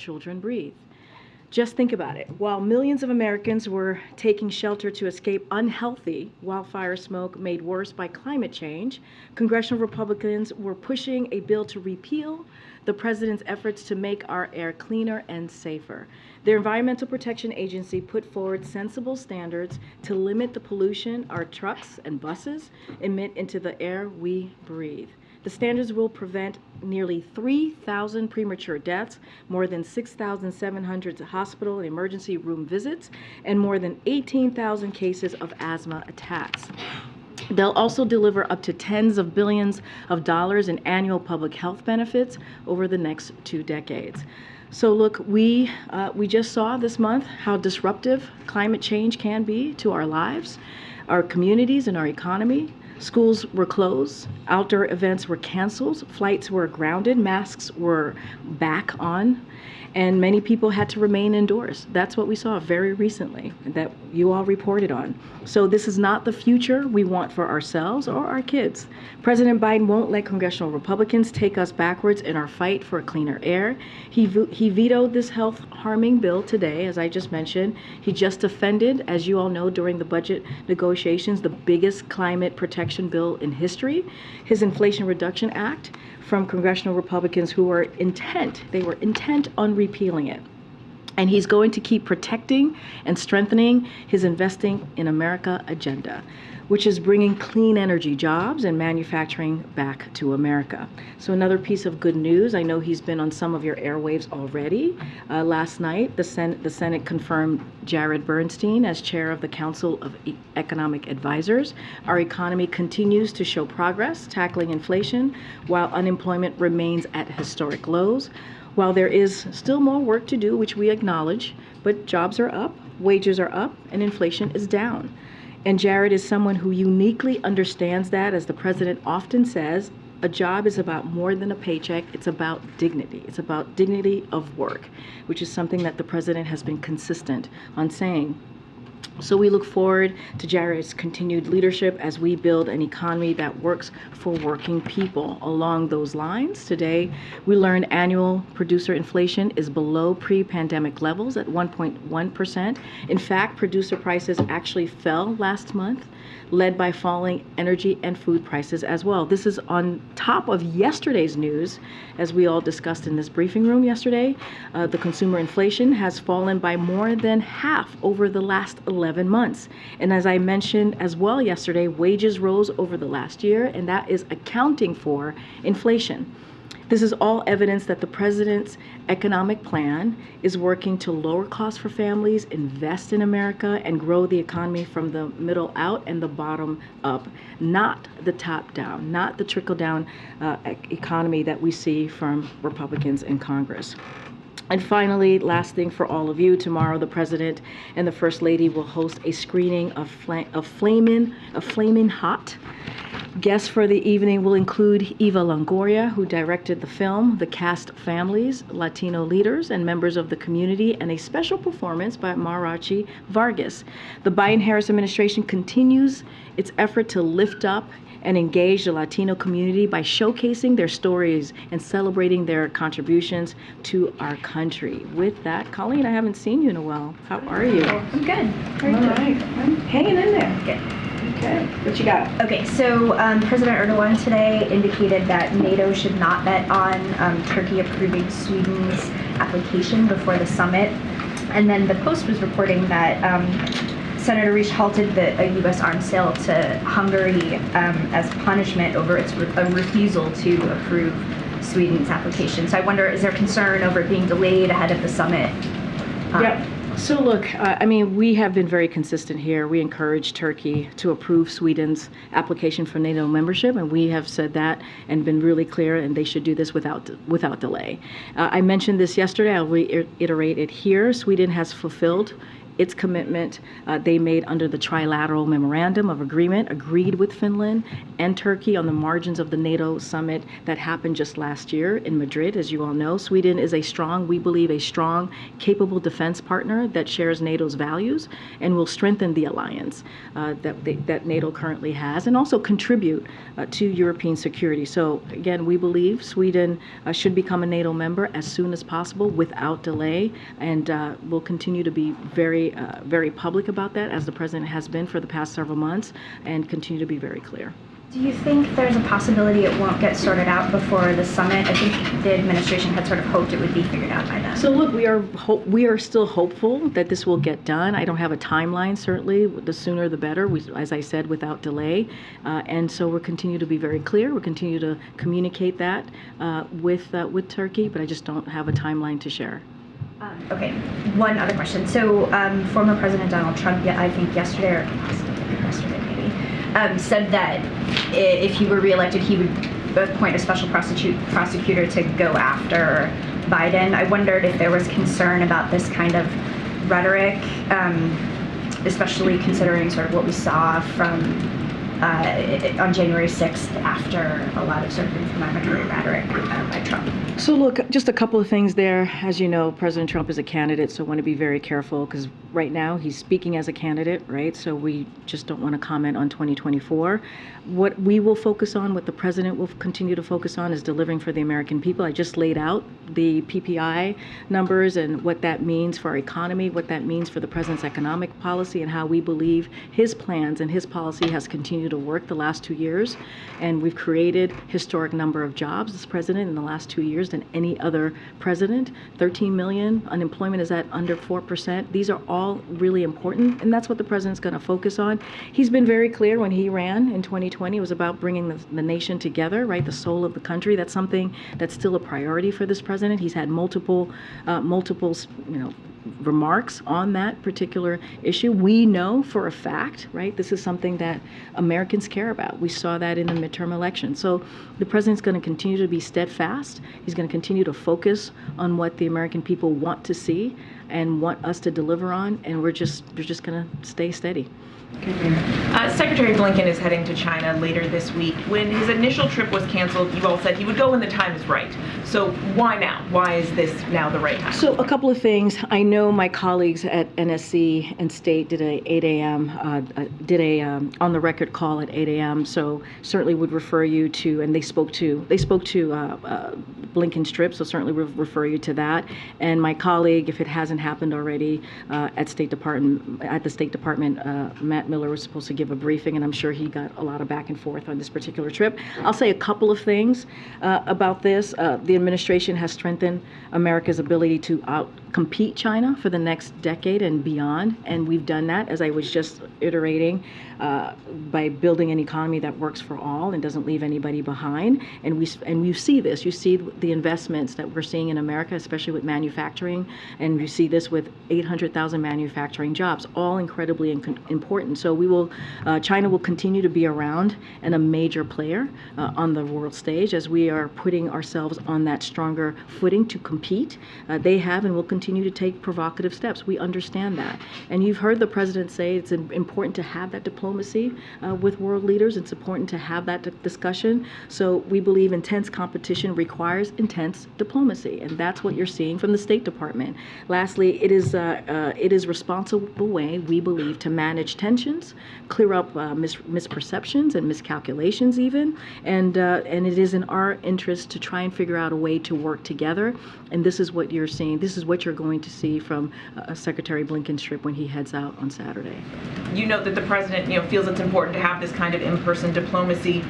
children breathe. Just think about it. While millions of Americans were taking shelter to escape unhealthy wildfire smoke made worse by climate change, congressional Republicans were pushing a bill to repeal the president's efforts to make our air cleaner and safer. Their Environmental Protection Agency put forward sensible standards to limit the pollution our trucks and buses emit into the air we breathe. The standards will prevent nearly 3,000 premature deaths, more than 6,700 hospital and emergency room visits, and more than 18,000 cases of asthma attacks. They'll also deliver up to tens of billions of dollars in annual public health benefits over the next 2 decades. So look, we just saw this month how disruptive climate change can be to our lives, our communities, and our economy. Schools were closed, outdoor events were canceled, flights were grounded, masks were back on, and many people had to remain indoors. That's what we saw very recently that you all reported on. So this is not the future we want for ourselves or our kids. President Biden won't let congressional Republicans take us backwards in our fight for cleaner air. He vetoed this health-harming bill today, as I just mentioned. He just defended, as you all know, during the budget negotiations, the biggest climate protection bill in history, his Inflation Reduction Act, from congressional Republicans who were intent on repealing it. And he's going to keep protecting and strengthening his Investing in America agenda, which is bringing clean energy jobs and manufacturing back to America. So another piece of good news, I know he's been on some of your airwaves already. Last night, the Senate confirmed Jared Bernstein as chair of the Council of Economic Advisors. Our economy continues to show progress tackling inflation while unemployment remains at historic lows. While there is still more work to do, which we acknowledge, but jobs are up, wages are up, and inflation is down. And Jared is someone who uniquely understands that. As the president often says, a job is about more than a paycheck. It's about dignity. It's about dignity of work, which is something that the president has been consistent on saying. So we look forward to Jared's continued leadership as we build an economy that works for working people. Along those lines, today we learned annual producer inflation is below pre-pandemic levels at 1.1%. In fact, producer prices actually fell last month, led by falling energy and food prices as well. This is on top of yesterday's news, as we all discussed in this briefing room yesterday. The consumer inflation has fallen by more than half over the last 11 months. And as I mentioned as well yesterday, wages rose over the last year, and that is accounting for inflation. This is all evidence that the president's economic plan is working to lower costs for families, invest in America, and grow the economy from the middle out and the bottom up, not the top down, not the trickle down economy that we see from Republicans in Congress. And finally, last thing for all of you, tomorrow the President and the First Lady will host a screening of Flamin' Hot. Guests for the evening will include Eva Longoria, who directed the film, the cast families, Latino leaders, and members of the community, and a special performance by Marachi Vargas. The Biden-Harris administration continues its effort to lift up and engage the Latino community by showcasing their stories and celebrating their contributions to our country. With that, Colleen, I haven't seen you in a while. How are you? I'm good. All right. I'm hanging in there. Good. Okay. What you got? Okay, so President Erdogan today indicated that NATO should not bet on Turkey approving Sweden's application before the summit. And then the Post was reporting that Senator Reich halted a U.S. arms sale to Hungary as punishment over its refusal to approve Sweden's application. So I wonder, is there concern over it being delayed ahead of the summit? Yep. So look, I mean, we have been very consistent here. We encourage Turkey to approve Sweden's application for NATO membership, and we have said that and been really clear, and they should do this without delay. I mentioned this yesterday. I'll reiterate it here. Sweden has fulfilled its commitment they made under the trilateral memorandum of agreement agreed with Finland and Turkey on the margins of the NATO summit that happened just last year in Madrid. As you all know, Sweden is we believe, a strong, capable defense partner that shares NATO's values and will strengthen the alliance that NATO currently has, and also contribute to European security. So again, we believe Sweden should become a NATO member as soon as possible without delay, and we'll continue to be very public about that, as the President has been for the past several months, and continue to be very clear. Do you think there's a possibility it won't get sorted out before the summit? I think the administration had sort of hoped it would be figured out by then. So look, we are still hopeful that this will get done. I don't have a timeline, certainly. The sooner the better, as I said, without delay. And so we'll continue to be very clear. We'll continue to communicate that with Turkey, but I just don't have a timeline to share. Okay, one other question. So former President Donald Trump, I think yesterday or yesterday maybe, said that if he were reelected, he would appoint a special prosecutor to go after Biden. I wondered if there was concern about this kind of rhetoric, especially considering sort of what we saw from on January 6th after a lot of sort of inflammatory rhetoric by Trump. So look, just a couple of things there. As you know, President Trump is a candidate, so I want to be very careful, because right now he's speaking as a candidate, right? So we just don't want to comment on 2024. What we will focus on, what the President will continue to focus on, is delivering for the American people. I just laid out the PPI numbers and what that means for our economy, what that means for the President's economic policy, and how we believe his plans and his policy has continued to work the last 2 years. And we've created historic number of jobs as President in the last 2 years than any other president. 13 million, unemployment is at under 4%. These are all really important, and that's what the President's going to focus on. He's been very clear when he ran in 2020. It was about bringing the nation together, right? The soul of the country. That's something that's still a priority for this President. He's had multiple remarks on that particular issue. We know for a fact, right, this is something that Americans care about. We saw that in the midterm election. So the President's going to continue to be steadfast. He's going to continue to focus on what the American people want to see and want us to deliver on, and we're just going to stay steady. Secretary Blinken is heading to China later this week. When his initial trip was canceled, you all said he would go when the time is right. So why now? Why is this now the right time? So a couple of things. I know my colleagues at NSC and State did a 8 a.m. On the record call at 8 a.m. So certainly would refer you to, and they spoke to Blinken's trip. So certainly would refer you to that. And my colleague, if it hasn't happened already, at the State Department, Matt Miller was supposed to give a briefing, and I'm sure he got a lot of back and forth on this particular trip. I'll say a couple of things about this. The administration has strengthened America's ability to outcompete China for the next decade and beyond, and we've done that, as I was just iterating, by building an economy that works for all and doesn't leave anybody behind. And you see this. You see the investments that we're seeing in America, especially with manufacturing, and you see this with 800,000 manufacturing jobs, all incredibly important. So China will continue to be around and a major player on the world stage, as we are putting ourselves on that stronger footing to compete. They have and will continue to take provocative steps. We understand that. And you've heard the President say it's important to have that diplomacy with world leaders. It's important to have that discussion. So we believe intense competition requires intense diplomacy, and that's what you're seeing from the State Department. Lastly, it is responsible way, we believe, to manage tensions, clear up misperceptions and miscalculations even, and it is in our interest to try and figure out a way to work together. And this is what you're seeing. This is what you're going to see from Secretary Blinken's trip when he heads out on Saturday. You note that the President, feels it's important to have this kind of in-person diplomacy.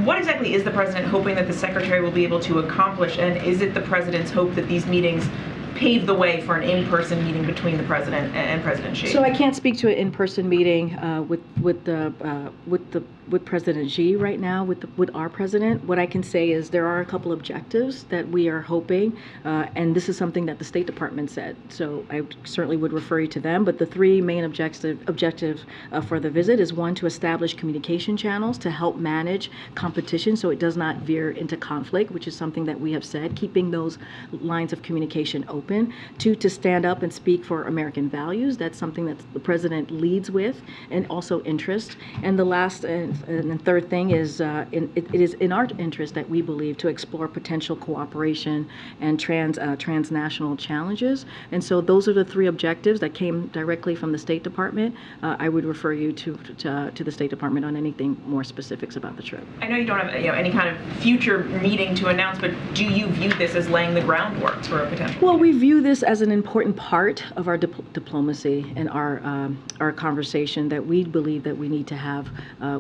What exactly is the President hoping that the Secretary will be able to accomplish, and is it the President's hope that these meetings pave the way for an in-person meeting between the President and President Xi? So I can't speak to an in-person meeting with the with President Xi right now, with our president. What I can say is there are a couple objectives that we are hoping, and this is something that the State Department said. So I certainly would refer you to them. But the three main objectives for the visit is, one, to establish communication channels to help manage competition so it does not veer into conflict, which is something that we have said, keeping those lines of communication open. Two, to stand up and speak for American values. That's something that the president leads with, and also interest. And the last and third thing is it is in our interest that we believe to explore potential cooperation and transnational challenges. And so those are the three objectives that came directly from the State Department. I would refer you to the State Department on anything more specifics about the trip. I know you don't have any kind of future meeting to announce, but do you view this as laying the groundwork for a potential? Well, we view this as an important part of our diplomacy and our conversation that we believe that we need to have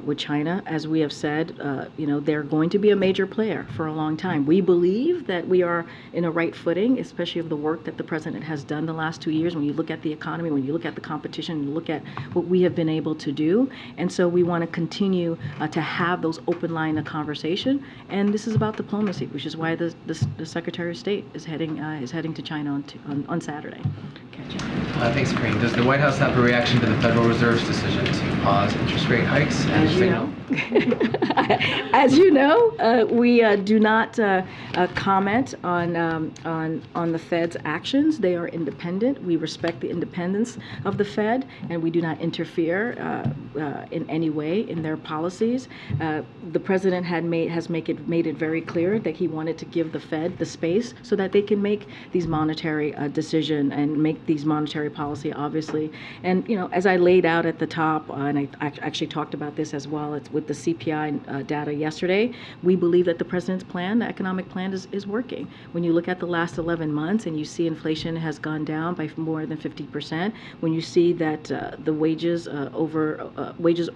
with China. As we have said, they're going to be a major player for a long time. We believe that we are in a right footing, especially of the work that the president has done the last 2 years. When you look at the economy, when you look at the competition, you look at what we have been able to do, and so we want to continue to have those open line of conversation. And this is about diplomacy, which is why the Secretary of State is heading to China on Saturday. Thanks, Karine. Does the White House have a reaction to the Federal Reserve's decision to pause interest rate hikes? As you know, as you know, we do not comment on the Fed's actions. They are independent. We respect the independence of the Fed, and we do not interfere in any way in their policies. The president has made it very clear that he wanted to give the Fed the space so that they can make these monetary decisions and make these monetary policy, obviously. And as I laid out at the top, and I actually talked about this as well, it's with the CPI data yesterday. We believe that the president's plan, the economic plan, is working. When you look at the last 11 months and you see inflation has gone down by more than 50%, when you see that the wages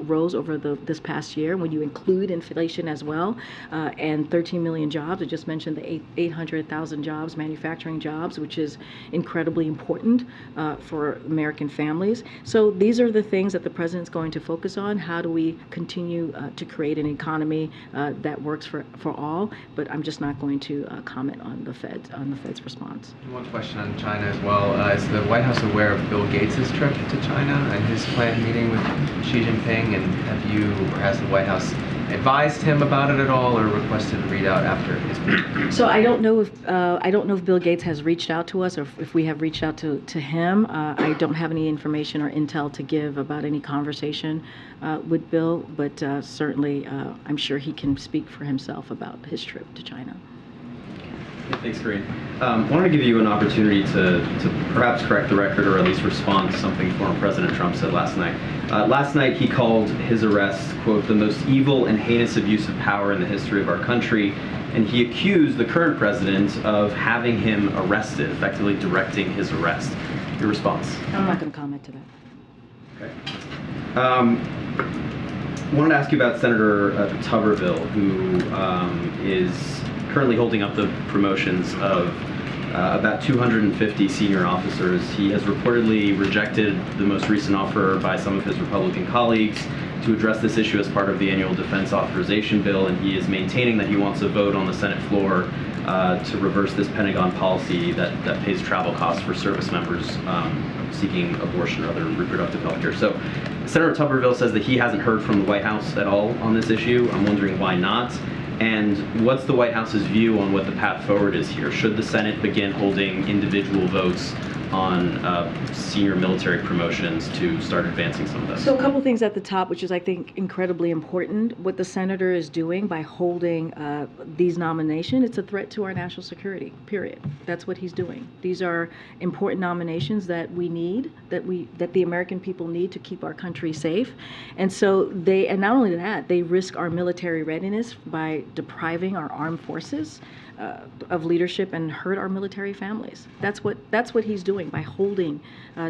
rose over this past year, when you include inflation as well, and 13 million jobs. I just mentioned the 800,000 jobs, manufacturing jobs, which is incredibly important for American families. So these are the things that the president's going to focus on. How do we continue to create an economy that works for all? But I'm just not going to comment on the Fed's response. One question on China as well. Is the White House aware of Bill Gates' trip to China and his planned meeting with Xi Jinping? And has the White House advised him about it at all, or requested a readout after his meeting? So I don't know if Bill Gates has reached out to us, or if we have reached out to him. I don't have any information or intel to give about any conversation with Bill, but certainly I'm sure he can speak for himself about his trip to China. Thanks, Karine. I wanted to give you an opportunity to perhaps correct the record, or at least respond to something former President Trump said last night. Last night he called his arrest, quote, the most evil and heinous abuse of power in the history of our country, and he accused the current president of having him arrested, effectively directing his arrest. Your response? I'm not going to comment to that. Okay. I wanted to ask you about Senator Tuberville, who is currently holding up the promotions of about 250 senior officers. He has reportedly rejected the most recent offer by some of his Republican colleagues to address this issue as part of the annual defense authorization bill, and he is maintaining that he wants a vote on the Senate floor to reverse this Pentagon policy that pays travel costs for service members seeking abortion or other reproductive health care. So Senator Tuberville says that he hasn't heard from the White House at all on this issue. I'm wondering why not. And what's the White House's view on what the path forward is here? Should the Senate begin holding individual votes on senior military promotions to start advancing some of this? So a couple things at the top, which is, I think, incredibly important. What the senator is doing by holding these nominations, it's a threat to our national security, period. That's what he's doing. These are important nominations that we need, that the American people need to keep our country safe. And so and not only that, they risk our military readiness by depriving our armed forces of leadership and hurt our military families. That's what he's doing by holding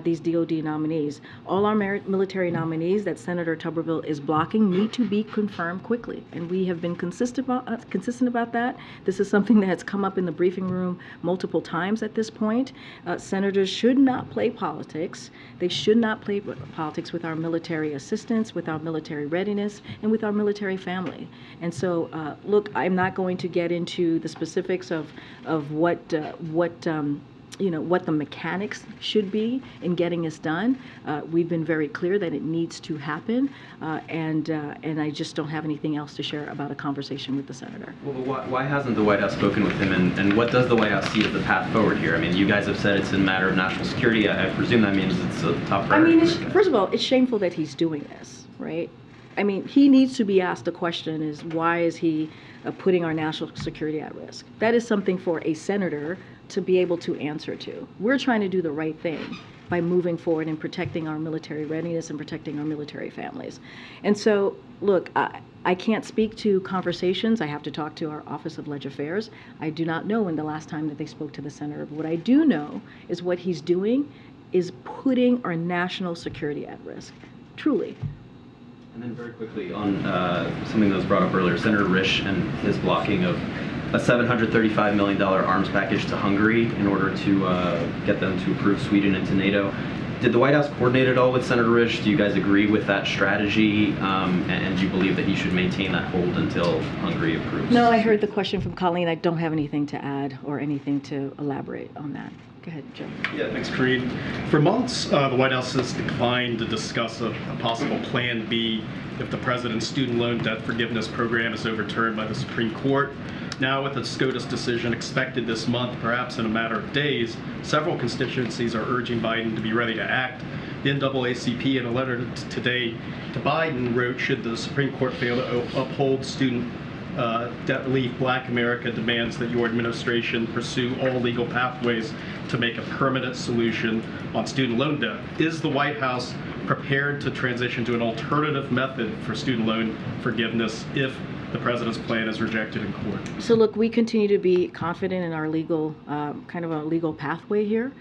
these DOD nominees. All our military nominees that Senator Tuberville is blocking need to be confirmed quickly, and we have been consistent about that. This is something that has come up in the briefing room multiple times at this point. Senators should not play politics. They should not play politics with our military assistance, with our military readiness, and with our military family. And so, look, I'm not going to get into the specifics of what the mechanics should be in getting this done. We've been very clear that it needs to happen, and I just don't have anything else to share about a conversation with the senator. Well, why hasn't the White House spoken with him, and what does the White House see as the path forward here? I mean, you guys have said it's a matter of national security. I presume that means it's a top priority. I mean, first of all, it's shameful that he's doing this, right? I mean, he needs to be asked the question is, why is he putting our national security at risk? That is something for a senator to be able to answer to. We're trying to do the right thing by moving forward and protecting our military readiness and protecting our military families. And so, look, I can't speak to conversations. I have to talk to our Office of Leg Affairs. I do not know when the last time that they spoke to the senator. But what I do know is what he's doing is putting our national security at risk, truly. And then very quickly on something that was brought up earlier, Senator Risch and his blocking of a $735 million arms package to Hungary in order to get them to approve Sweden into NATO. Did the White House coordinate at all with Senator Risch? Do you guys agree with that strategy? And do you believe that he should maintain that hold until Hungary approves? No, I heard the question from Colleen. I don't have anything to add or anything to elaborate on that. Go ahead, Joe. Yeah, thanks, Karine. For months, the White House has declined to discuss a possible Plan B if the president's student loan debt forgiveness program is overturned by the Supreme Court. Now, with the SCOTUS decision expected this month, perhaps in a matter of days, several constituencies are urging Biden to be ready to act. The NAACP, in a letter today to Biden, wrote, should the Supreme Court fail to uphold student debt relief, Black America demands that your administration pursue all legal pathways to make a permanent solution on student loan debt. Is the White House prepared to transition to an alternative method for student loan forgiveness if the president's plan is rejected in court? So look, we continue to be confident in our legal, kind of a legal pathway here.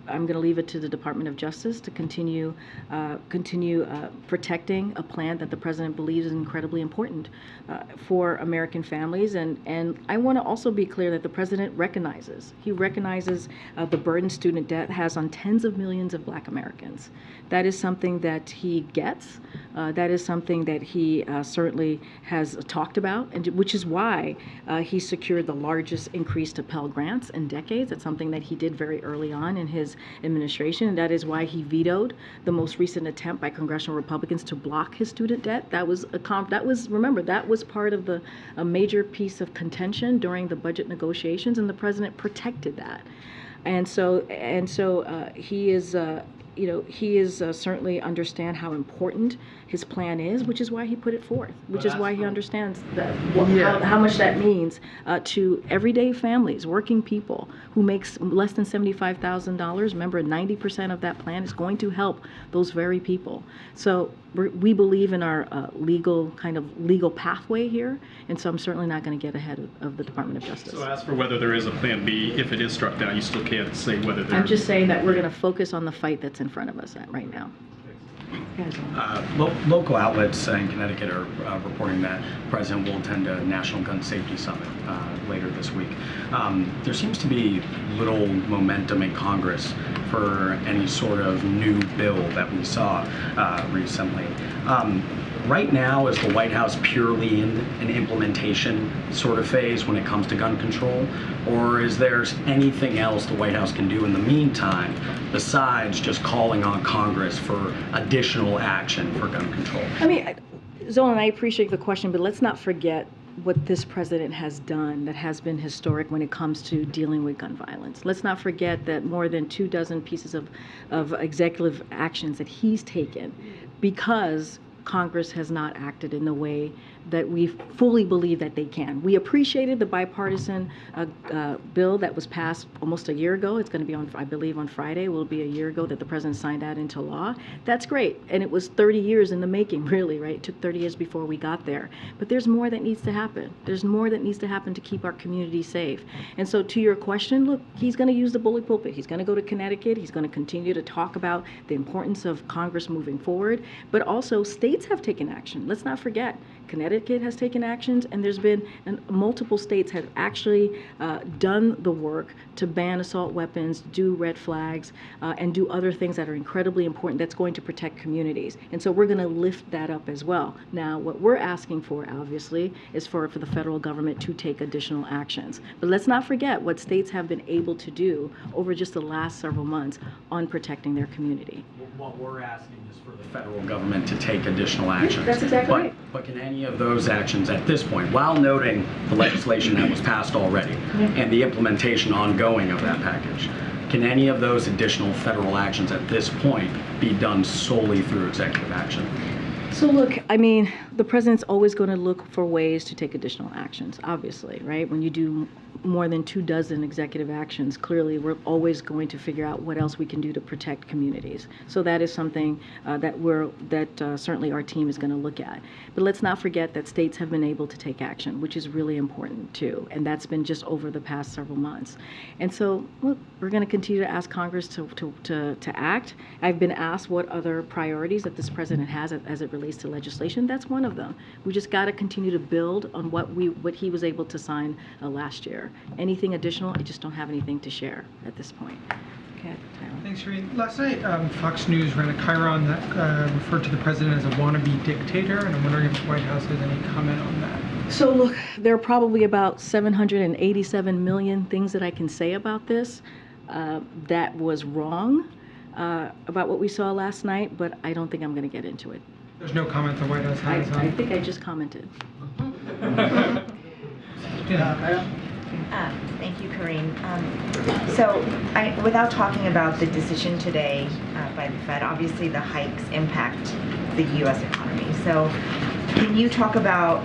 I'm going to leave it to the Department of Justice to continue protecting a plan that the president believes is incredibly important for American families. And I want to also be clear that the president recognizes the burden student debt has on tens of millions of Black Americans. That is something that he gets. That is something that he certainly has talked about, and which is why he secured the largest increase to Pell Grants in decades. It's something that he did very early on in his administration, and that is why he vetoed the most recent attempt by congressional Republicans to block his student debt. That was part of a major piece of contention during the budget negotiations, and the president protected that. And so he is certainly understand how important his plan is, which is why he put it forth, which is why he understands how much that means to everyday families, working people who makes less than $75,000. Remember, 90% of that plan is going to help those very people. So we believe in our legal pathway here, and so I'm certainly not going to get ahead of the Department of Justice. So as for whether there is a Plan B, if it is struck down, you still can't say whether there. I'm just saying that we're going to focus on the fight that's in front of us right now. Local outlets in Connecticut are reporting that the president will attend a National Gun Safety Summit later this week. There seems to be little momentum in Congress for any sort of new bill that we saw recently. Right now, is the White House purely in an implementation sort of phase when it comes to gun control? Or is there anything else the White House can do in the meantime besides just calling on Congress for additional action for gun control? I mean, Zolan, I appreciate the question, but let's not forget what this president has done that has been historic when it comes to dealing with gun violence. Let's not forget that more than 24 pieces of executive actions that he's taken because Congress has not acted in the way that we fully believe that they can. We appreciated the bipartisan bill that was passed almost a year ago. It's going to be on, I believe, on Friday. It will be a year ago that the president signed that into law. That's great, and it was 30 years in the making, really, right? It took 30 years before we got there. But there's more that needs to happen. There's more that needs to happen to keep our community safe. And so to your question, look, he's going to use the bully pulpit. He's going to go to Connecticut. He's going to continue to talk about the importance of Congress moving forward. But also, states have taken action. Let's not forget, Connecticut has taken actions, and there's been multiple states have actually done the work to ban assault weapons, do red flags, and do other things that are incredibly important that's going to protect communities. And so we're going to lift that up as well. Now, what we're asking for, obviously, is for the federal government to take additional actions. But let's not forget what states have been able to do over just the last several months on protecting their community. What we're asking is for the federal government to take additional actions. That's exactly right. But can any of those actions at this point, while noting the legislation that was passed already and the implementation ongoing of that package, can any of those additional federal actions at this point be done solely through executive action? So look, I mean, the president's always going to look for ways to take additional actions, obviously, right? When you do more than 24 executive actions, clearly we're always going to figure out what else we can do to protect communities. So that is something that certainly our team is going to look at. But let's not forget that states have been able to take action, which is really important too, and that's been just over the past several months. And so, look, we're going to continue to ask Congress to act. I've been asked what other priorities that this president has as it relates to legislation. That's one of them. We just got to continue to build on what he was able to sign last year. Anything additional, I just don't have anything to share at this point. Okay, Tyler. Thanks, Karine. Last night, Fox News ran a chyron that referred to the president as a wannabe dictator, and I'm wondering if the White House has any comment on that. So look, there are probably about 787 million things that I can say about this that was wrong about what we saw last night, but I don't think I'm going to get into it. There's no comment the White House has on. I think I just commented. Yeah. Thank you, Karine. Without talking about the decision today by the Fed, obviously the hikes impact the U.S. economy. So can you talk about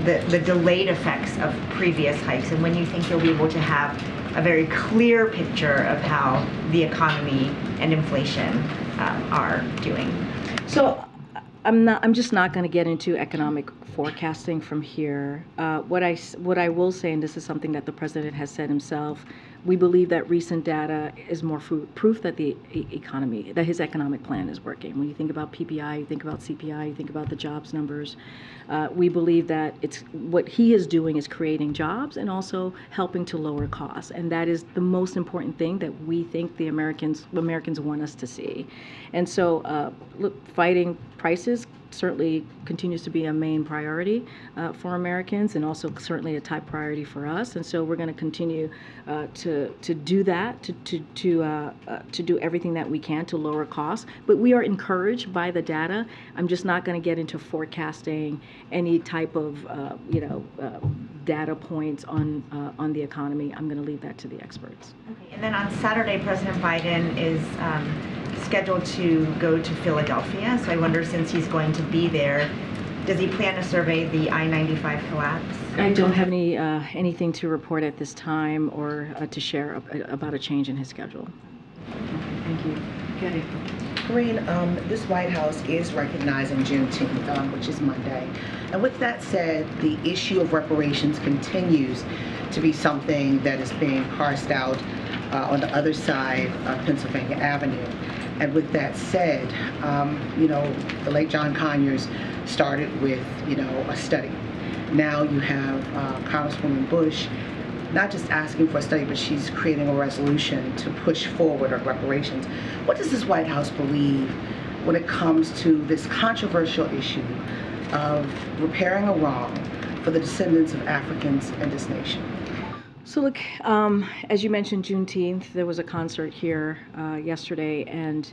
the delayed effects of previous hikes and when you think you'll be able to have a very clear picture of how the economy and inflation are doing? So I'm just not going to get into economic forecasting from here. What I will say, and this is something that the president has said himself, we believe that recent data is more proof that the economy, that his economic plan is working. When you think about PPI, you think about CPI, you think about the jobs numbers. We believe that it's what he is doing is creating jobs and also helping to lower costs, and that is the most important thing that we think the Americans want us to see. And so, look, fighting prices certainly continues to be a main priority for Americans, and also certainly a top priority for us. And so we're going to continue to do that, to do everything that we can to lower costs. But we are encouraged by the data. I'm just not going to get into forecasting any type of data points on the economy. I'm going to leave that to the experts. Okay. And then on Saturday, President Biden is scheduled to go to Philadelphia. So I wonder, since he's going to be there, does he plan to survey the I-95 collapse? I don't have anything to report at this time or to share about a change in his schedule. Thank you. Getty. Karine, this White House is recognizing Juneteenth, which is Monday. And with that said, the issue of reparations continues to be something that is being parsed out on the other side of Pennsylvania Avenue. And with that said, the late John Conyers started with, a study. Now you have Congresswoman Bush not just asking for a study, but she's creating a resolution to push forward on reparations. What does this White House believe when it comes to this controversial issue of repairing a wrong for the descendants of Africans in this nation? So look, as you mentioned, Juneteenth, there was a concert here yesterday, and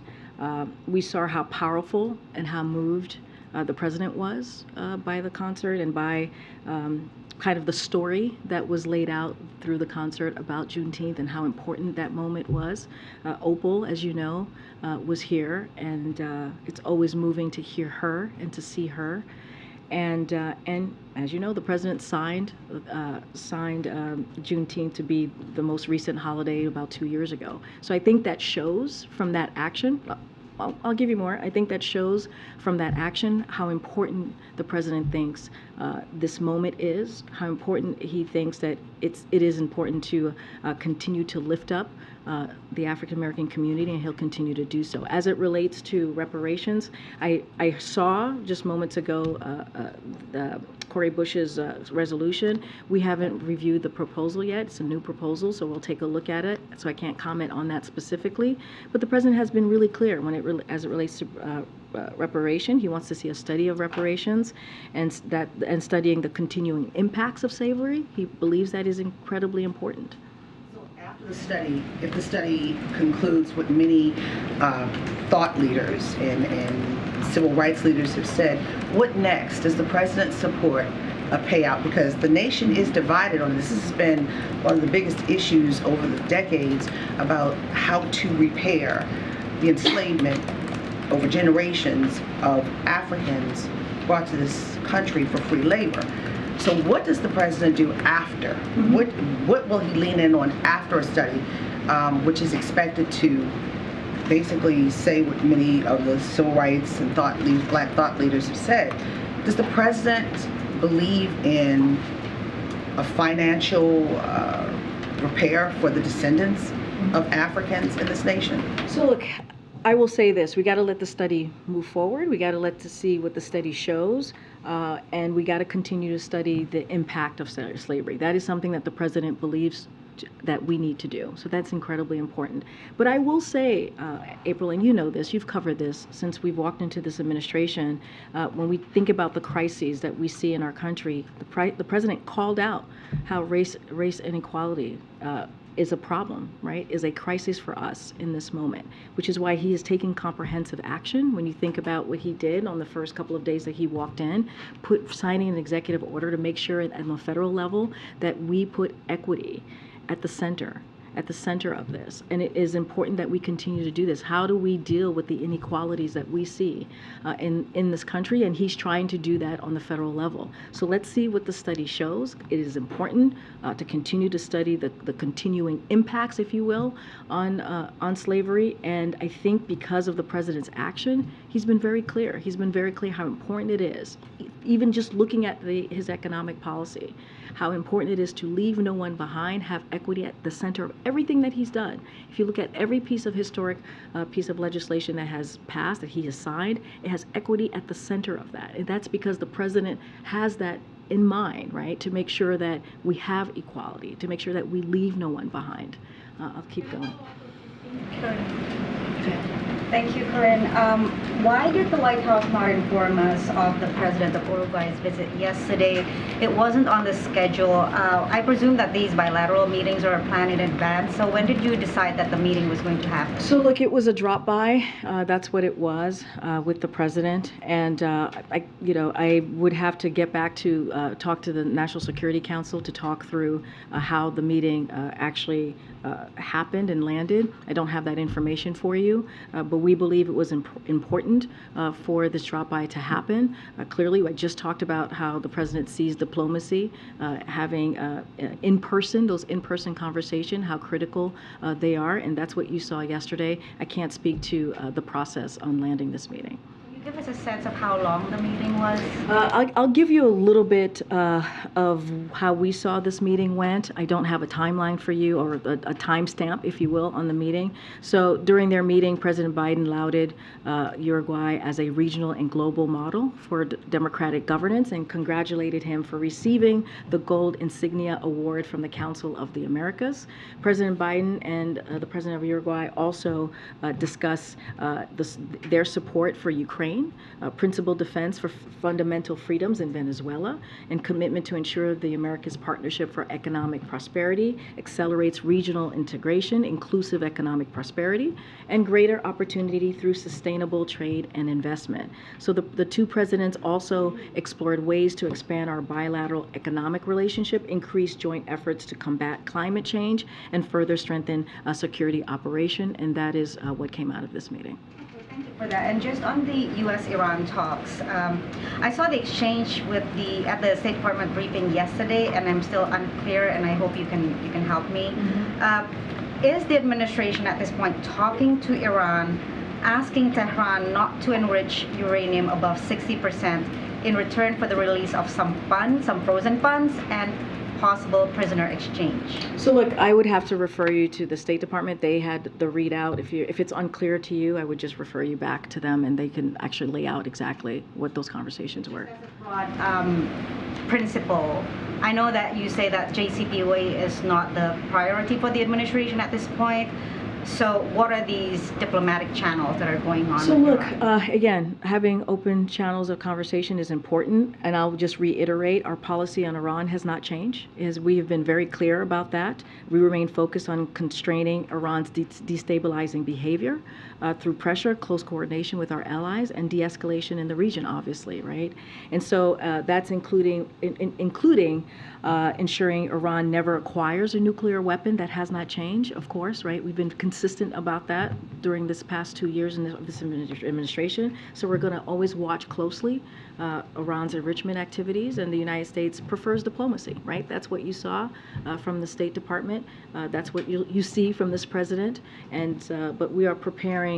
we saw how powerful and how moved the president was by the concert and by kind of the story that was laid out through the concert about Juneteenth and how important that moment was. Opal, as you know, was here, and it's always moving to hear her and to see her. And as you know, the president signed Juneteenth to be the most recent holiday about 2 years ago. So I think that shows from that action. I'll give you more. I think that shows from that action how important the president thinks this moment is, how important he thinks that it is important to continue to lift up the African American community, and he'll continue to do so. As it relates to reparations, I saw just moments ago Cori Bush's resolution. We haven't reviewed the proposal yet. It's a new proposal, so we'll take a look at it. So I can't comment on that specifically. But the president has been really clear as it relates to reparation. He wants to see a study of reparations and studying the continuing impacts of slavery. He believes that is incredibly important. After the study, if the study concludes what many thought leaders and civil rights leaders have said, what next? Does the president support a payout? Because the nation is divided on this. This has been one of the biggest issues over the decades about how to repair the enslavement over generations of Africans brought to this country for free labor. So what does the president do after? What will he lean in on after a study, which is expected to basically say what many of the civil rights and black thought leaders have said? Does the president believe in a financial repair for the descendants of Africans in this nation? So look, I will say this: we got to let the study move forward. We got to see what the study shows, and we got to continue to study the impact of slavery. That is something that the president believes that we need to do. So that's incredibly important. But I will say, April, and you know this, you've covered this since we've walked into this administration. When we think about the crises that we see in our country, the president called out how race inequality is a problem, right? Is a crisis for us in this moment, which is why he is taking comprehensive action. When you think about what he did on the first couple of days that he walked in, signing an executive order to make sure at the federal level that we put equity at the center of this. And it is important that we continue to do this. How do we deal with the inequalities that we see in this country? And he's trying to do that on the federal level. So let's see what the study shows. It is important to continue to study the continuing impacts, if you will, on slavery. And I think because of the president's action, he's been very clear. He's been very clear how important it is, even just looking at his economic policy, how important it is to leave no one behind, have equity at the center of everything that he's done. If you look at every piece of historic piece of legislation that has passed, that he has signed, it has equity at the center of that. And that's because the president has that in mind, right? To make sure that we have equality, to make sure that we leave no one behind. I'll keep going. Thank you, Karine. Why did the White House not inform us of the President of Uruguay's visit yesterday? It wasn't on the schedule. I presume that these bilateral meetings are planned in advance. So when did you decide that the meeting was going to happen? So look, it was a drop by. That's what it was with the president. And I would have to get back to talk to the National Security Council to talk through how the meeting actually happened and landed. I don't have that information for you, but we believe it was important for this drop-by to happen. Clearly, I just talked about how the president sees diplomacy, having those in-person conversation, how critical they are, and that's what you saw yesterday. I can't speak to the process on landing this meeting. Give us a sense of how long the meeting was? I'll give you a little bit of how we saw this meeting went. I don't have a timeline for you or a timestamp, if you will, on the meeting. So during their meeting, President Biden lauded Uruguay as a regional and global model for democratic governance and congratulated him for receiving the Gold Insignia Award from the Council of the Americas. President Biden and the President of Uruguay also discussed their support for Ukraine, principled defense for fundamental freedoms in Venezuela, and commitment to ensure the Americas' partnership for economic prosperity accelerates regional integration, inclusive economic prosperity, and greater opportunity through sustainable trade and investment. So the two presidents also explored ways to expand our bilateral economic relationship, increase joint efforts to combat climate change, and further strengthen security operation, and that is what came out of this meeting. Thank you for that. And just on the U.S.-Iran talks, I saw the exchange at the State Department briefing yesterday, and I'm still unclear, and I hope you can help me. Is the administration at this point talking to Iran, asking Tehran not to enrich uranium above 60% in return for the release of some funds, some frozen funds, and possible prisoner exchange? So look, I would have to refer you to the State Department. They had the readout. If it's unclear to you, I would just refer you back to them, and they can actually lay out exactly what those conversations were. As a broad principle, I know that you say that JCPOA is not the priority for the administration at this point. So what are these diplomatic channels that are going on? So look, again, having open channels of conversation is important, and I'll just reiterate, our policy on Iran has not changed. We have been very clear about that. We remain focused on constraining Iran's destabilizing behavior through pressure, close coordination with our allies, and de-escalation in the region, obviously, right? And so that's including ensuring Iran never acquires a nuclear weapon. That has not changed, of course, right? We've been consistent about that during this past 2 years in this administration. So we're going to always watch closely Iran's enrichment activities, and the United States prefers diplomacy, right? That's what you saw from the State Department. That's what you see from this president. And but we are preparing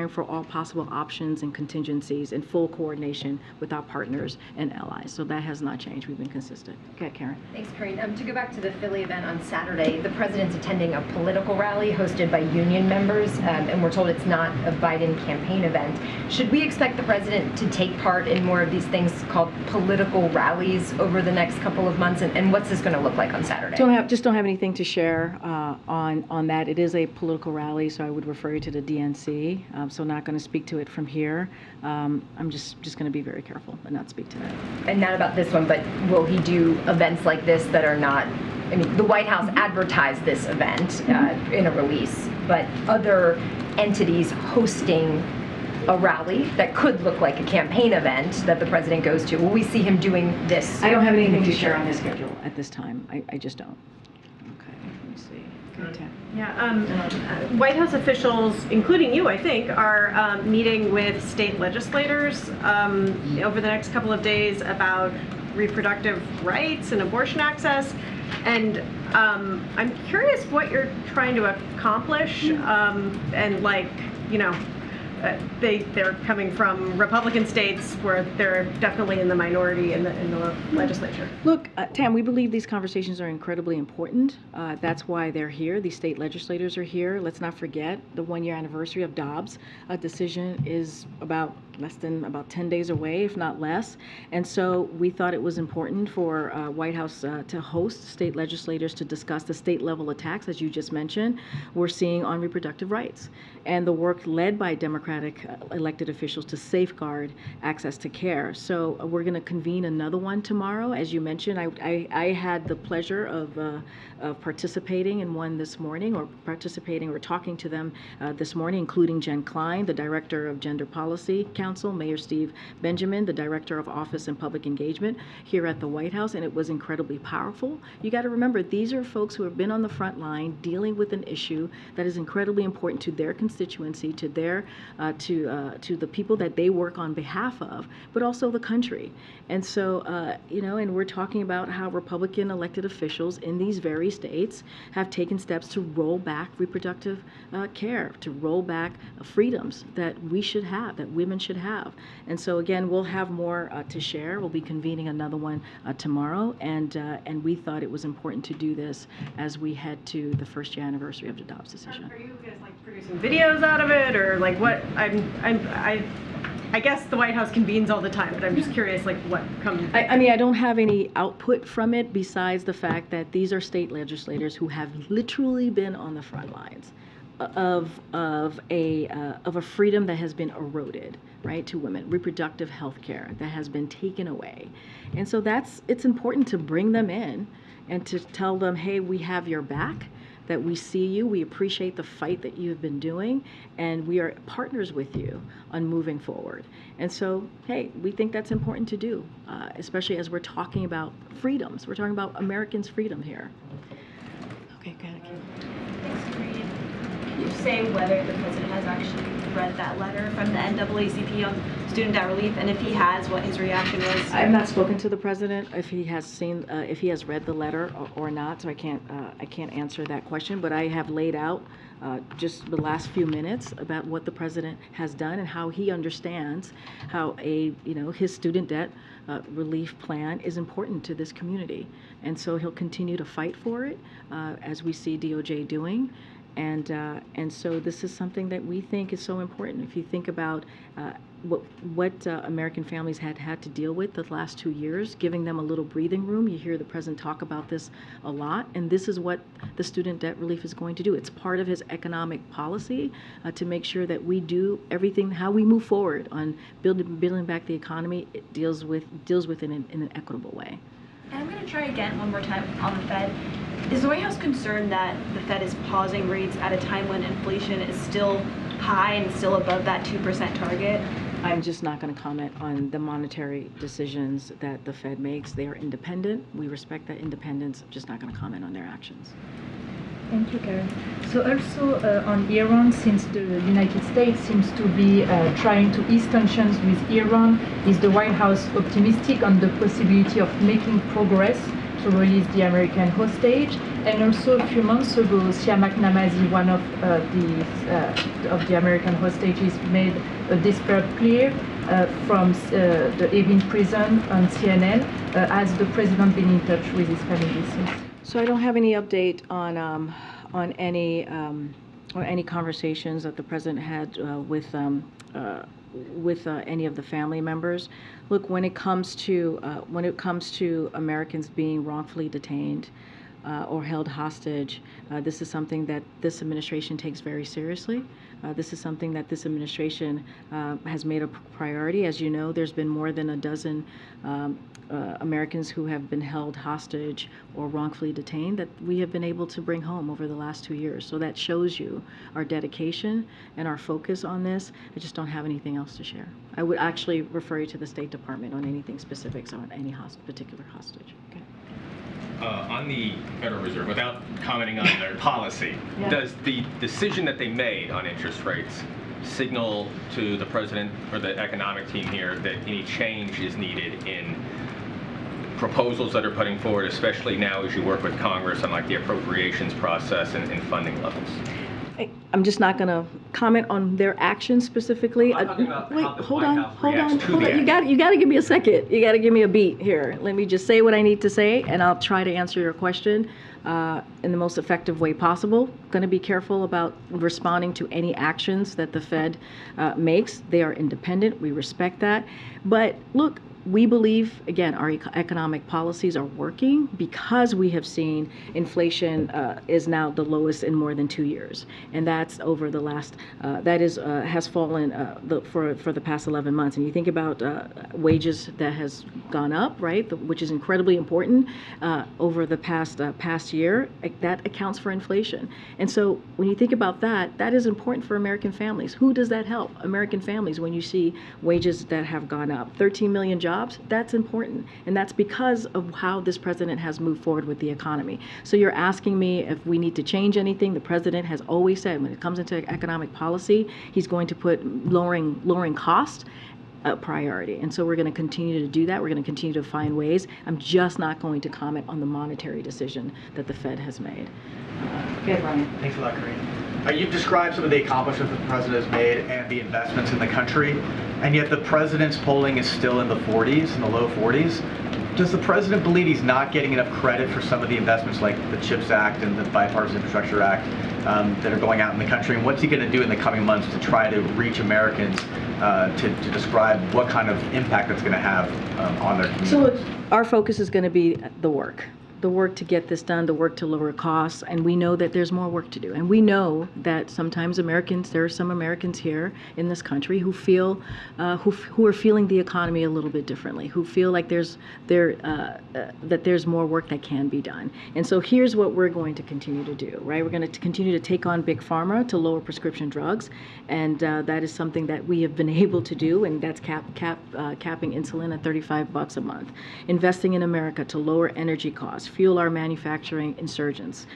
for all possible options and contingencies in full coordination with our partners and allies. So that has not changed. We've been consistent. Okay, Karen. Thanks, Karine. To go back to the Philly event on Saturday, the president's attending a political rally hosted by union members, and we're told it's not a Biden campaign event. Should we expect the president to take part in more of these things called political rallies over the next couple of months, and what's this going to look like on Saturday? Just don't have anything to share on that. It is a political rally, so I would refer you to the DNC. So not going to speak to it from here. I'm just going to be very careful and not speak to that. And not about this one, but will he do events like this that are not? I mean, the White House advertised this event in a release, but other entities hosting a rally that could look like a campaign event that the president goes to. Will we see him doing this? I don't have anything to share on his schedule at this time. I just don't. Okay, let me see. Good. Yeah, White House officials, including you, I think, are meeting with state legislators over the next couple of days about reproductive rights and abortion access. And I'm curious what you're trying to accomplish, and like, you know, they're coming from Republican states where they're definitely in the minority in the legislature. Look, Tam, we believe these conversations are incredibly important. That's why they're here. These state legislators are here. Let's not forget the 1-year anniversary of Dobbs. A decision is about 10 days away, if not less. And so we thought it was important for White House to host state legislators to discuss the state level attacks, as you just mentioned, we're seeing on reproductive rights, and the work led by Democratic elected officials to safeguard access to care. So we're going to convene another one tomorrow. As you mentioned, I had the pleasure of participating in one this morning, or talking to them this morning, including Jen Klein, the Director of Gender Policy Council, Mayor Steve Benjamin, the Director of Office and Public Engagement here at the White House, and it was incredibly powerful. You got to remember, these are folks who have been on the front line dealing with an issue that is incredibly important to their constituency, to their to the people that they work on behalf of, but also the country. And so, and we're talking about how Republican elected officials in these very states have taken steps to roll back reproductive care, to roll back freedoms that we should have, that women should have. And so, again, we'll have more to share. We'll be convening another one tomorrow, and we thought it was important to do this as we head to the first-year anniversary of the Dobbs decision. Are you guys like producing videos out of it, or like what? I guess the White House convenes all the time, but I'm just curious, like, what comes? I mean, I don't have any output from it besides the fact that these are state legislators who have literally been on the front lines of a freedom that has been eroded, right, to women, reproductive health care that has been taken away. And so it's important to bring them in and to tell them, hey, we have your back, that we see you, we appreciate the fight that you've been doing, and we are partners with you on moving forward. And so, hey, we think that's important to do, especially as we're talking about freedoms. We're talking about Americans' freedom here. Okay, go ahead. Thanks, Karine. Can you say whether the president has actually read that letter from the NAACP on student debt relief, and if he has, what his reaction was? I've not spoken to the president if he has seen, if he has read the letter or not, so I can't answer that question. But I have laid out just the last few minutes about what the president has done and how he understands how his student debt relief plan is important to this community, and so he'll continue to fight for it, as we see DOJ doing. And so this is something that we think is so important. If you think about what American families had to deal with the last 2 years, giving them a little breathing room. You hear the president talk about this a lot, and this is what the student debt relief is going to do. It's part of his economic policy to make sure that we do everything, how we move forward on building back the economy. It deals with it in an equitable way. And I'm going to try again one more time on the Fed. Is the White House concerned that the Fed is pausing rates at a time when inflation is still high and still above that 2% target? I'm just not going to comment on the monetary decisions that the Fed makes. They are independent. We respect that independence. I'm just not going to comment on their actions. Thank you, Karine. So also on Iran, since the United States seems to be trying to ease tensions with Iran, is the White House optimistic on the possibility of making progress to release the American hostage? And also a few months ago, Sia McNamara, one of the American hostages, made a desperate plea from the Evin prison on CNN. Has the president been in touch with his family since? So I don't have any update on any conversations that the president had with any of the family members. Look, when it comes to Americans being wrongfully detained or held hostage, this is something that this administration takes very seriously. This is something that this administration has made a priority. As you know, there's been more than a dozen Americans who have been held hostage or wrongfully detained that we have been able to bring home over the last 2 years. So that shows you our dedication and our focus on this. I just don't have anything else to share. I would actually refer you to the State Department on anything specifics on any particular hostage. Okay. On the Federal Reserve, without commenting on their policy, Yeah. does the decision that they made on interest rates signal to the president or the economic team here that any change is needed in proposals that are putting forward, especially now as you work with Congress on like the appropriations process and funding levels? I'm just not going to comment on their actions specifically. I'm talking about Wait, how the hold White on. House reacts to the You got to give me a second. You got to give me a beat here. Let me just say what I need to say, and I'll try to answer your question in the most effective way possible. Going to be careful about responding to any actions that the Fed makes. They are independent. We respect that. But look, we believe, again, our economic policies are working because we have seen inflation is now the lowest in more than 2 years. And that's over the last, has fallen for the past 11 months. And you think about wages that has gone up, right, which is incredibly important over the past year, that accounts for inflation. And so when you think about that, that is important for American families. Who does that help? American families, when you see wages that have gone up. 13 million jobs, that's important. And that's because of how this president has moved forward with the economy. So you're asking me if we need to change anything. The president has always said when it comes into economic policy, he's going to put lowering cost a priority. And so we're going to continue to do that. We're going to continue to find ways. I'm just not going to comment on the monetary decision that the Fed has made. Okay, Brian. Thanks a lot, Karine. You've described some of the accomplishments that the president has made and the investments in the country, and yet the president's polling is still in the 40s, in the low 40s. Does the president believe he's not getting enough credit for some of the investments like the CHIPS Act and the Bipartisan Infrastructure Act that are going out in the country? And what's he going to do in the coming months to try to reach Americans to describe what kind of impact that's going to have on their community? So our focus is going to be the work to get this done, the work to lower costs, and we know that there's more work to do. And we know that sometimes there are some Americans here in this country who feel, who are feeling the economy a little bit differently, who feel like there's more work that can be done. And so here's what we're going to continue to do, right? We're going to continue to take on Big Pharma to lower prescription drugs, and that is something that we have been able to do, and that's capping insulin at $35 a month. Investing in America to lower energy costs, fuel our manufacturing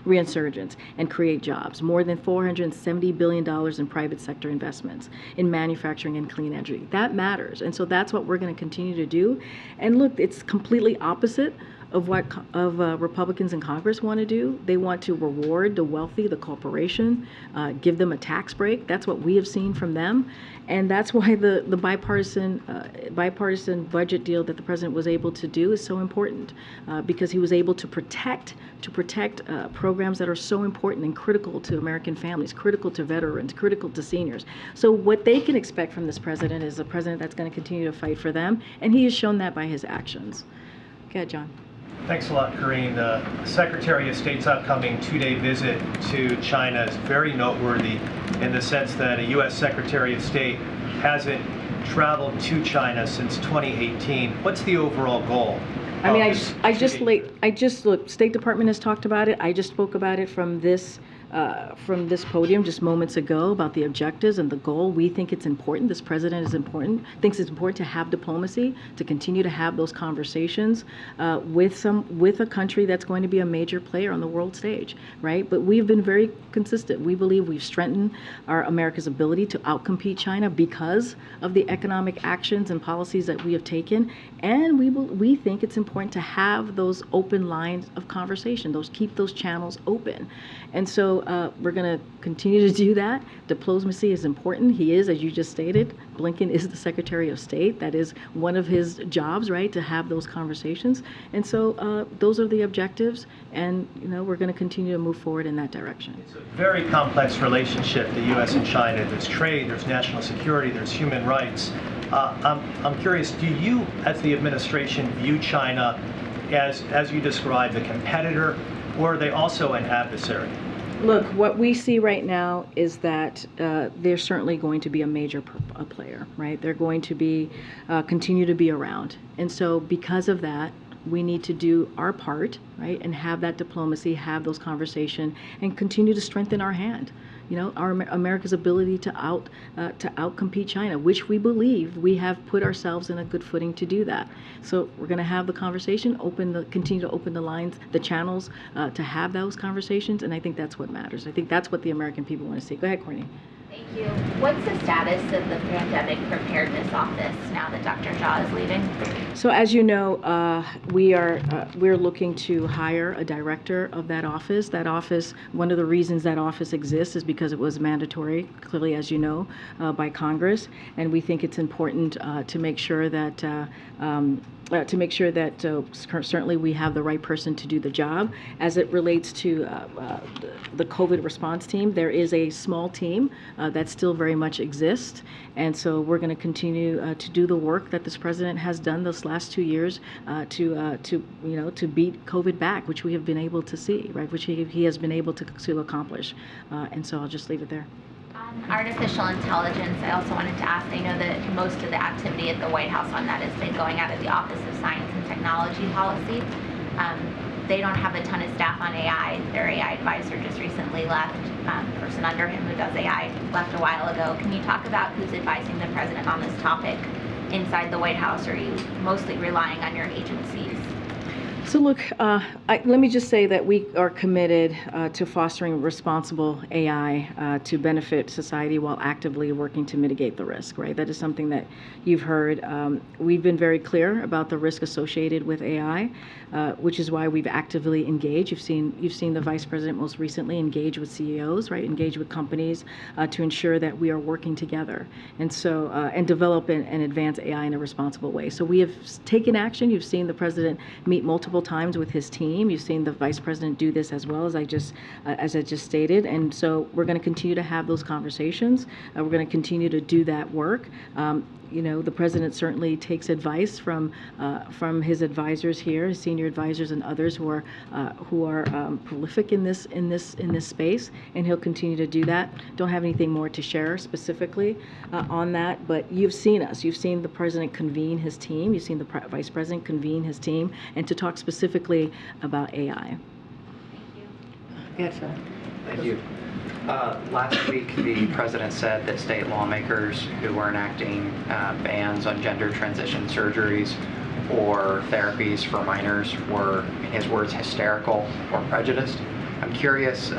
resurgence, and create jobs. More than $470 billion in private sector investments in manufacturing and clean energy. That matters. And so that's what we're going to continue to do. And look, it's completely opposite of what Republicans in Congress want to do. They want to reward the wealthy, the corporation, give them a tax break. That's what we have seen from them. And that's why the bipartisan budget deal that the president was able to do is so important, because he was able to protect programs that are so important and critical to American families, critical to veterans, critical to seniors. So what they can expect from this president is a president that's going to continue to fight for them, and he has shown that by his actions. Go ahead, John. Thanks a lot, Karine. The Secretary of State's upcoming two-day visit to China is very noteworthy in the sense that a U.S. Secretary of State hasn't traveled to China since 2018. What's the overall goal? I mean, I just look. State Department has talked about it. I just spoke about it from this podium just moments ago about the objectives and the goal. We think it's important. This president thinks it's important to have diplomacy, to continue to have those conversations with a country that's going to be a major player on the world stage, right? But we've been very consistent. We believe we've strengthened America's ability to outcompete China because of the economic actions and policies that we have taken, and we think it's important to have those open lines of conversation. Keep those channels open, and so we're going to continue to do that. Diplomacy is important. He is, as you just stated, Blinken is the Secretary of State. That is one of his jobs, right, to have those conversations. And so those are the objectives, and we're going to continue to move forward in that direction. It's a very complex relationship, the U.S. and China. There's trade, there's national security, there's human rights. I'm curious, do you, as the administration, view China as you described, a competitor, or are they also an adversary? Look, what we see right now is that they're certainly going to be a major player, right? They're going to be continue to be around, and so because of that, we need to do our part, right, and have that diplomacy, have those conversations, and continue to strengthen our hand. America's ability to outcompete China, which we believe we have put ourselves in a good footing to do that. So we're going to have the conversation, continue to open the lines, the channels to have those conversations, and I think that's what matters. I think that's what the American people want to see. Go ahead, Karine. Thank you. What's the status of the Pandemic Preparedness Office now that Dr. Jha is leaving? So as you know, we're looking to hire a director of that office. That office, one of the reasons that office exists is because it was mandatory, clearly, as you know, by Congress, and we think it's important to make sure that certainly we have the right person to do the job. As it relates to the COVID response team, there is a small team that still very much exists, and so we're going to continue to do the work that this president has done this last 2 years to beat COVID back, which we have been able to see, right? Which he has been able to accomplish, and so I'll just leave it there. Artificial intelligence, I also wanted to ask, I know that most of the activity at the White House on that has been going out of the Office of Science and Technology Policy. They don't have a ton of staff on AI. Their AI advisor just recently left. Person under him who does AI left a while ago. Can you talk about who's advising the president on this topic inside the White House, or are you mostly relying on your agencies? So look, let me just say that we are committed to fostering responsible AI to benefit society while actively working to mitigate the risk, right? That is something that you've heard. We've been very clear about the risk associated with AI, which is why we've actively engaged. You've seen the Vice President most recently engage with CEOs, right? Engage with companies to ensure that we are working together and so and develop and advance AI in a responsible way. So we have taken action. You've seen the President meet multiple times with his team. You've seen the Vice President do this as well, as I just stated, and so we're going to continue to have those conversations. We're going to continue to do that work. The president certainly takes advice from his advisors here, his senior advisors and others who are prolific in this space, and he'll continue to do that. Don't have anything more to share specifically on that, but you've seen us. You've seen the president convene his team. You've seen the vice president convene his team, and to talk specifically about AI. Thank you. Yes, sir. Thank you. Last week, the president said that state lawmakers who were enacting bans on gender transition surgeries or therapies for minors were, in his words, hysterical or prejudiced. I'm curious,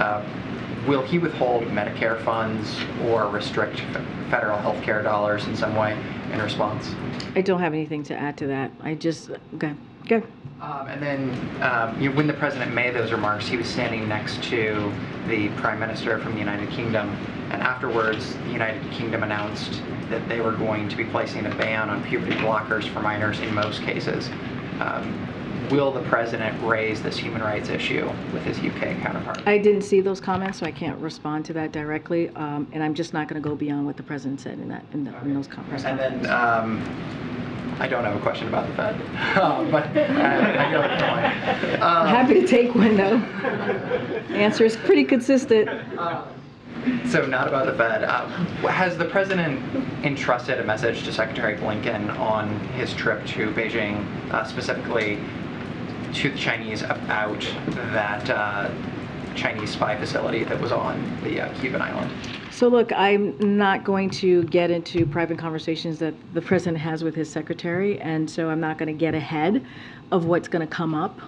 will he withhold Medicare funds or restrict federal health care dollars in some way in response? I don't have anything to add to that. I just, okay, good. And then when the president made those remarks, he was standing next to the prime minister from the United Kingdom, and afterwards the United Kingdom announced that they were going to be placing a ban on puberty blockers for minors in most cases. Will the president raise this human rights issue with his UK counterpart? I didn't see those comments, so I can't respond to that directly, and I'm just not going to go beyond what the president said in those comments. And then I don't have a question about the Fed, but I know you don't. Happy to take one, though. The answer is pretty consistent. So not about the Fed. Has the president entrusted a message to Secretary Blinken on his trip to Beijing, specifically to the Chinese, about that Chinese spy facility that was on the Cuban island? So look, I'm not going to get into private conversations that the president has with his secretary, and so I'm not going to get ahead of what's going to come up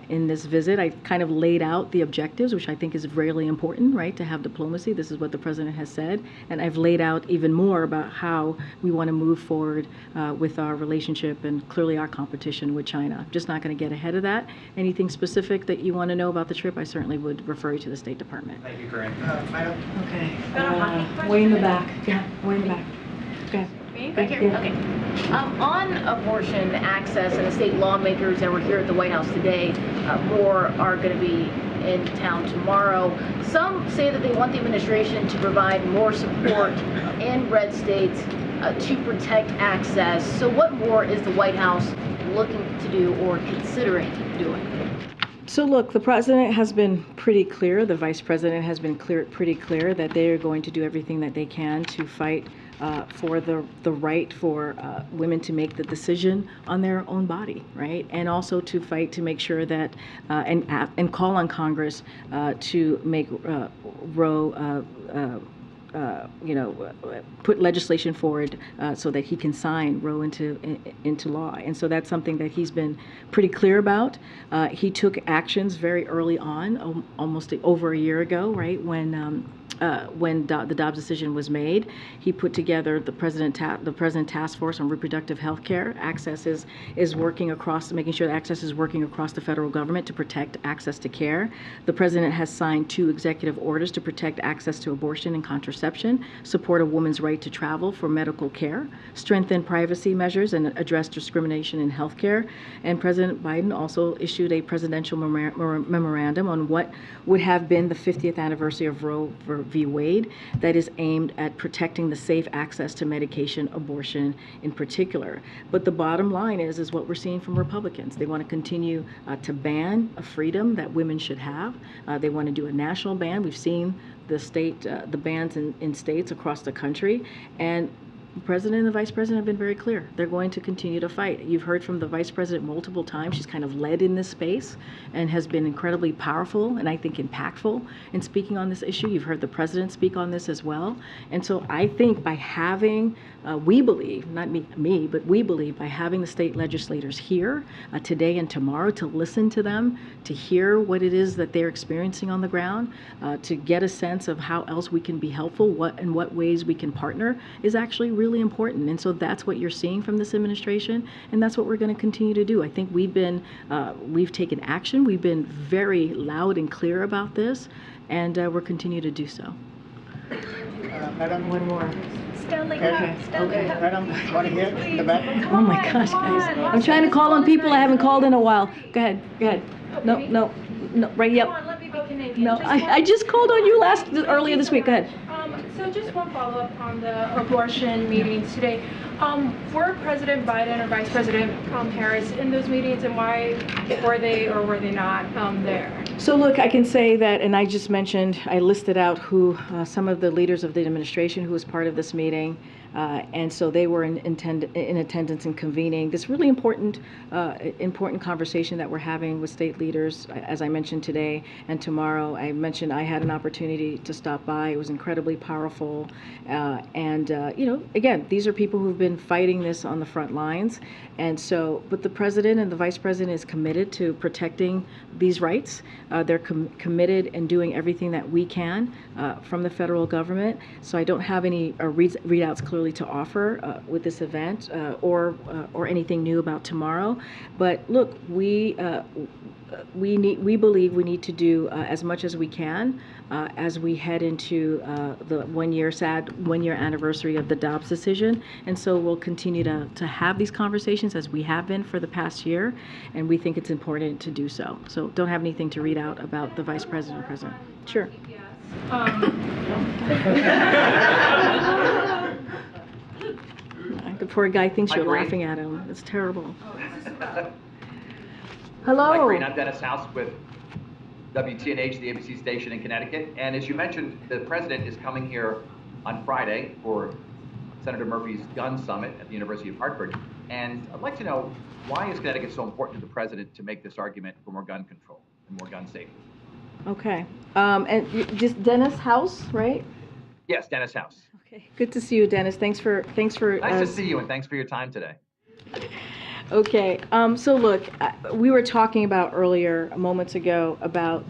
in this visit. I kind of laid out the objectives, which I think is really important, right, to have diplomacy. This is what the president has said, and I've laid out even more about how we want to move forward with our relationship and clearly our competition with China. I'm just not going to get ahead of that. Anything specific that you want to know about the trip, I certainly would refer you to the State Department. Thank you, Karine. Okay. Way in the back. Yeah, way in the back. Okay. Right here? Okay. On abortion access and the state lawmakers that were here at the White House today, more are going to be in town tomorrow. Some say that they want the administration to provide more support in red states to protect access. So what more is the White House looking to do or considering doing? So look, the president has been pretty clear, the vice president has been pretty clear that they are going to do everything that they can to fight for the right for women to make the decision on their own body, right? And also to fight to make sure that, and call on Congress to make Roe, put legislation forward so that he can sign Roe into law. And so that's something that he's been pretty clear about. He took actions very early on, almost over a year ago, right, when the Dobbs decision was made. He put together the President Task Force on Reproductive Health Care. Access is working across, making sure that access is working across the federal government to protect access to care. The President has signed 2 executive orders to protect access to abortion and contraception, support a woman's right to travel for medical care, strengthen privacy measures, and address discrimination in health care. And President Biden also issued a presidential memorandum on what would have been the 50th anniversary of Roe v. Wade that is aimed at protecting the safe access to medication, abortion in particular. But the bottom line is what we're seeing from Republicans. They want to continue to ban a freedom that women should have. They want to do a national ban. We've seen the bans in states across the country, and the president and the vice president have been very clear. They're going to continue to fight. You've heard from the vice president multiple times. She's kind of led in this space and has been incredibly powerful and I think impactful in speaking on this issue. You've heard the president speak on this as well. And so I think by having, we believe, not me, but we believe by having the state legislators here today and tomorrow to listen to them, to hear what it is that they're experiencing on the ground, to get a sense of how else we can be helpful, in what ways we can partner is actually really important. And so that's what you're seeing from this administration, and that's what we're going to continue to do. I think we've taken action. We've been very loud and clear about this, and we'll continue to do so. Madam, one more. Stanley, Okay, Madam, one here in the back. Oh my gosh, guys. I'm trying to call on people I haven't called in a while. Go ahead. No, right, yep. No, I just called on you earlier this week. Go ahead. So just one follow-up on the abortion meetings today. Were President Biden or Vice President Harris in those meetings, and why were they or were they not there? So look, I can say that, and I listed out who some of the leaders of the administration who was part of this meeting. And so they were in attendance and convening this really important conversation that we're having with state leaders, as I mentioned today and tomorrow. I mentioned I had an opportunity to stop by. It was incredibly powerful. Again, these are people who've been fighting this on the front lines. And so, but the president and the vice president is committed to protecting these rights. They're committed in doing everything that we can from the federal government. So I don't have any readouts clearly to offer with this event or anything new about tomorrow. But look, we believe we need to do as much as we can as we head into the sad 1 year anniversary of the Dobbs decision. And so we'll continue to have these conversations as we have been for the past year, and we think it's important to do so. So don't have anything to read out about the vice president or president. Sure. The poor guy thinks you're laughing at him. It's terrible. Hello. Hi, Karine. I'm Dennis House with WTNH, the ABC station in Connecticut. And as you mentioned, the president is coming here on Friday for Senator Murphy's gun summit at the University of Hartford. And I'd like to know, why is Connecticut so important to the president to make this argument for more gun control and more gun safety? Okay. And just Dennis House, right? Yes, Dennis House. Okay. Good to see you, Dennis. Thanks for. Nice to see you, and thanks for your time today. Okay, so look, we were talking about earlier, moments ago, about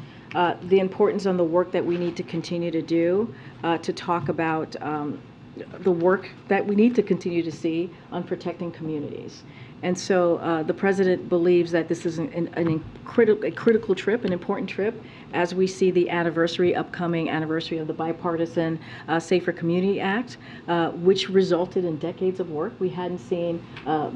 the importance on the work that we need to continue to do, to talk about the work that we need to continue to see on protecting communities. And so the president believes that this is a critical trip, an important trip, as we see the upcoming anniversary of the Bipartisan Safer Community Act, which resulted in decades of work. We hadn't seen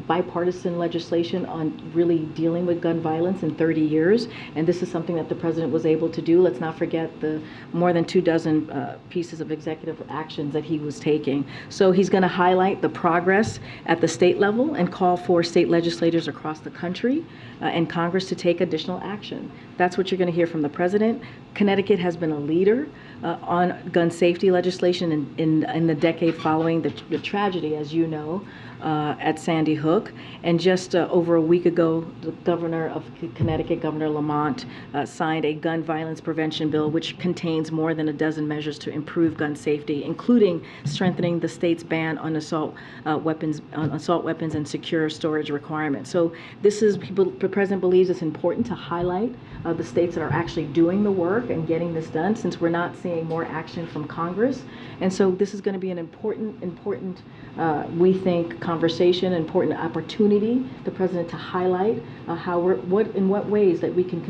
bipartisan legislation on really dealing with gun violence in 30 years, and this is something that the president was able to do. Let's not forget the more than 24 pieces of executive actions that he was taking. So he's going to highlight the progress at the state level and call for state legislators across the country and Congress to take additional action. That's what you're going to hear from the president. Connecticut has been a leader on gun safety legislation in the decade following the tragedy, as you know, at Sandy Hook. And just over a week ago, the governor of Connecticut, Governor Lamont, signed a gun violence prevention bill, which contains more than a dozen measures to improve gun safety, including strengthening the state's ban on assault weapons and secure storage requirements. So the president believes it's important to highlight the states that are actually doing the work and getting this done, since we're not seeing more action from Congress. And so this is going to be an important, we think, conversation, important opportunity, the president to highlight in what ways that we can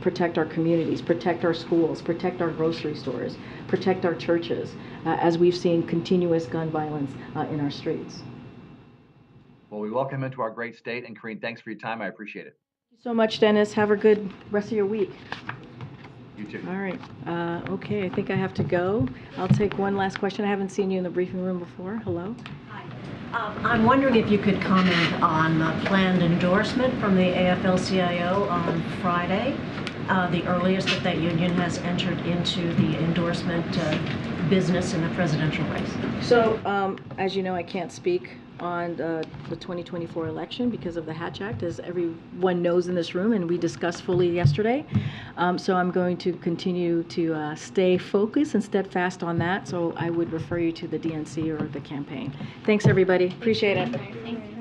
protect our communities, protect our schools, protect our grocery stores, protect our churches, as we've seen continuous gun violence in our streets. Well, we welcome you to our great state, and Karine, thanks for your time. I appreciate it. Thank you so much, Dennis. Have a good rest of your week. You too. All right. Okay, I think I have to go. I'll take one last question. I haven't seen you in the briefing room before. Hello. I'm wondering if you could comment on the planned endorsement from the AFL-CIO on Friday, the earliest that union has entered into the endorsement business in the presidential race. So, as you know, I can't speak on the 2024 election because of the Hatch Act, as everyone knows in this room, and we discussed fully yesterday. So I'm going to continue to stay focused and steadfast on that. So I would refer you to the DNC or the campaign. Thanks, everybody. Appreciate it.